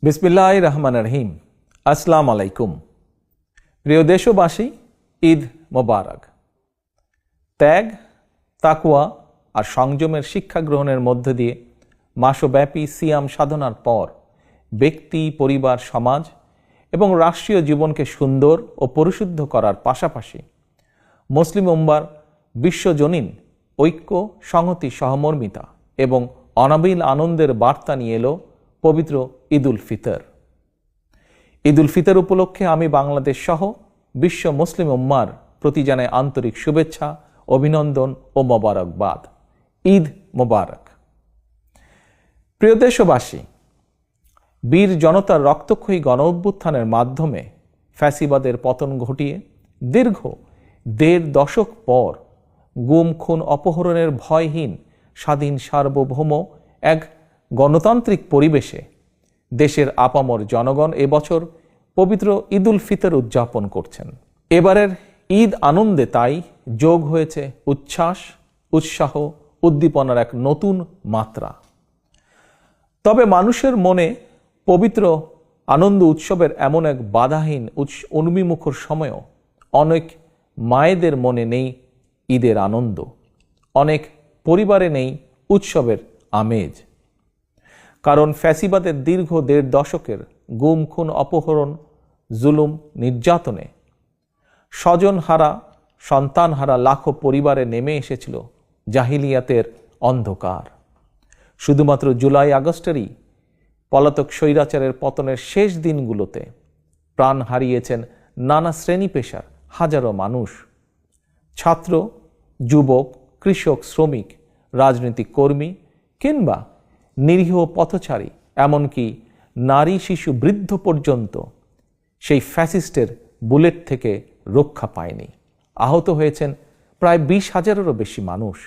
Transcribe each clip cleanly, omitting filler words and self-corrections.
বিসমিল্লাহির রহমানির রহিম। আসসালামু আলাইকুম। প্রিয় দেশবাসী, ঈদ মোবারক। ত্যাগ, তাকওয়া আর সংযমের শিক্ষা গ্রহণের মধ্য দিয়ে মাসব্যাপী সিয়াম সাধনার পর ব্যক্তি, পরিবার, সমাজ এবং রাষ্ট্রীয় জীবনকে সুন্দর ও পরিশুদ্ধ করার পাশাপাশি মুসলিম উম্মার বিশ্বজনীন ঐক্য, সংহতি, সহমর্মিতা এবং অনাবিল আনন্দের বার্তা নিয়ে এলো পবিত্র ঈদ উল ফিতর। ঈদ উল ফিতর উপলক্ষে আমি বাংলাদেশ সহ বিশ্ব মুসলিম উম্মার প্রতি জানাই আন্তরিক শুভেচ্ছা, অভিনন্দন ও মোবারকবাদ। ঈদ মোবারক। প্রিয় দেশবাসী, বীর জনতার রক্তক্ষয়ী গণ অভ্যুত্থানের মাধ্যমে ফ্যাসিবাদের পতন ঘটিয়ে দীর্ঘ ১.৫ দশক পর গুম, খুন, অপহরণের ভয়হীন স্বাধীন সার্বভৌম এক গণতান্ত্রিক পরিবেশে দেশের আপামর জনগণ এবছর পবিত্র ঈদ উল ফিতর উদযাপন করছেন। এবারের ঈদ আনন্দে তাই যোগ হয়েছে উচ্ছ্বাস, উৎসাহ, উদ্দীপনার এক নতুন মাত্রা। তবে মানুষের মনে পবিত্র আনন্দ উৎসবের এমন এক বাধাহীন উন্মিমুখর সময়ও অনেক মায়েদের মনে নেই ঈদের আনন্দ, অনেক পরিবারে নেই উৎসবের আমেজ। কারণ ফ্যাসিবাদের দীর্ঘ ১.৫ দশকের গুম, খুন, অপহরণ, জুলুম, নির্যাতনে স্বজনহারা, সন্তানহারা লাখো পরিবারে নেমে এসেছিল জাহিলিয়াতের অন্ধকার। শুধুমাত্র জুলাই আগস্টেরই পলাতক স্বৈরাচারের পতনের শেষ দিনগুলোতে প্রাণ হারিয়েছেন নানা শ্রেণী পেশার হাজারো মানুষ। ছাত্র, যুবক, কৃষক, শ্রমিক, রাজনৈতিক কর্মী কিংবা নিরীহ পথচারী, এমনকি নারী, শিশু, বৃদ্ধ পর্যন্ত সেই ফ্যাসিস্টের বুলেট থেকে রক্ষা পায়নি। আহত হয়েছেন প্রায় ২০,০০০-এরও বেশি মানুষ।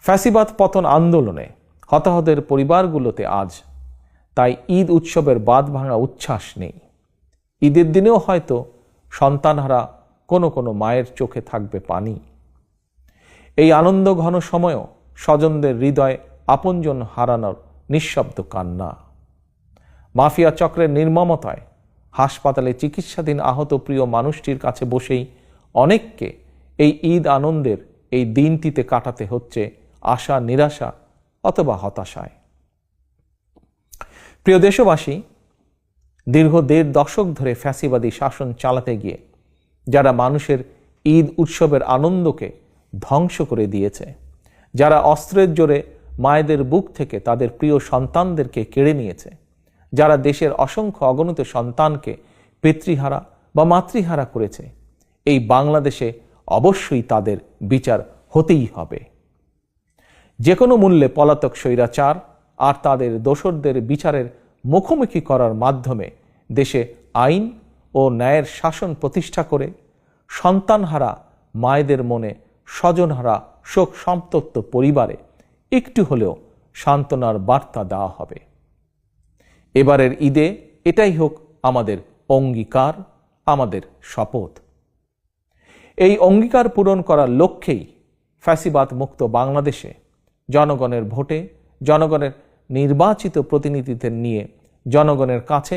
ফ্যাসিবাদ পতন আন্দোলনে হতাহতের পরিবারগুলোতে আজ তাই ঈদ উৎসবের বাঁধ ভাঙা উচ্ছ্বাস নেই। ঈদের দিনেও হয়তো সন্তানহারা কোনো কোনো মায়ের চোখে থাকবে পানি। এই আনন্দ ঘন সময়ও স্বজনদের হৃদয় আপনজন হারানোর নিঃশব্দ কান্না। মাফিয়া চক্রের নির্মমতায় হাসপাতালে চিকিৎসাধীন আহত প্রিয় মানুষটির কাছে বসেই অনেককে এই ঈদ আনন্দের এই দিনটিতে কাটাতে হচ্ছে আশা, নিরাশা অথবা হতাশায়। প্রিয় দেশবাসী, দীর্ঘ ১.৫ দশক ধরে ফ্যাসিবাদী শাসন চালাতে গিয়ে যারা মানুষের ঈদ উৎসবের আনন্দকে ধ্বংস করে দিয়েছে, যারা অস্ত্রের জোরে মায়েদের বুক থেকে তাদের প্রিয় সন্তানদেরকে কেড়ে নিয়েছে, যারা দেশের অসংখ্য অগণিত সন্তানকে পিতৃহারা বা মাতৃহারা করেছে, এই বাংলাদেশে অবশ্যই তাদের বিচার হতেই হবে। যে কোনো মূল্যে পলাতক স্বৈরাচার আর তাদের দোসরদের বিচারের মুখোমুখি করার মাধ্যমে দেশে আইন ও ন্যায়ের শাসন প্রতিষ্ঠা করে সন্তানহারা মায়েদের মনে, স্বজনহারা শোক সন্তপ্ত পরিবারে একটু হলেও সান্ত্বনার বার্তা দেওয়া হবে। এবারের ঈদে এটাই হোক আমাদের অঙ্গীকার, আমাদের শপথ। এই অঙ্গীকার পূরণ করার লক্ষ্যেই ফ্যাসিবাদ মুক্ত বাংলাদেশে জনগণের ভোটে, জনগণের নির্বাচিত প্রতিনিধিদের নিয়ে জনগণের কাছে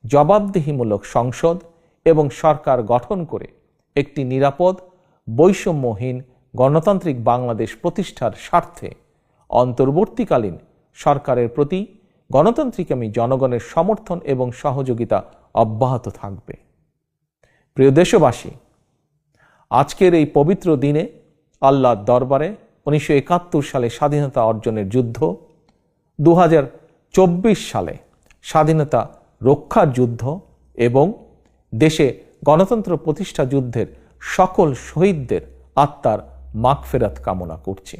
জবাবদিহিমূলক সংসদ এবং সরকার গঠন করে একটি নিরাপদ, বৈষম্যহীন গণতান্ত্রিক বাংলাদেশ প্রতিষ্ঠার স্বার্থে অন্তর্বর্তীকালীন সরকারের প্রতি গণতান্ত্রিকামী জনগণের সমর্থন এবং সহযোগিতা অব্যাহত থাকবে। প্রিয় দেশবাসী, আজকের এই পবিত্র দিনে আল্লাহর দরবারে ১৯৭১ সালে স্বাধীনতা অর্জনের যুদ্ধ, ২০২৪ সালে স্বাধীনতা রক্ষার যুদ্ধ এবং দেশে গণতন্ত্র প্রতিষ্ঠা যুদ্ধের সকল শহীদদের আত্মার মাগফিরাত কামনা করছি।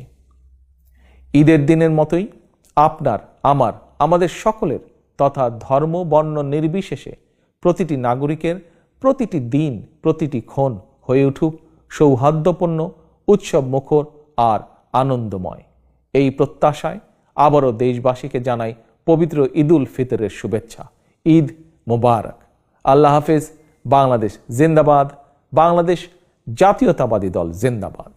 ঈদের দিনের মতোই আপনার, আমাদের সকলের তথা ধর্ম, বর্ণ নির্বিশেষে প্রতিটি নাগরিকের প্রতিটি দিন, প্রতিটি ক্ষণ হয়ে উঠুক সৌহার্দ্যপূর্ণ, উৎসব মুখর আর আনন্দময়। এই প্রত্যাশায় আবারও দেশবাসীকে জানাই পবিত্র ঈদ উল ফিতরের শুভেচ্ছা। ঈদ মোবারক। আল্লাহ হাফেজ। বাংলাদেশ জিন্দাবাদ। বাংলাদেশ জাতীয়তাবাদী দল জিন্দাবাদ।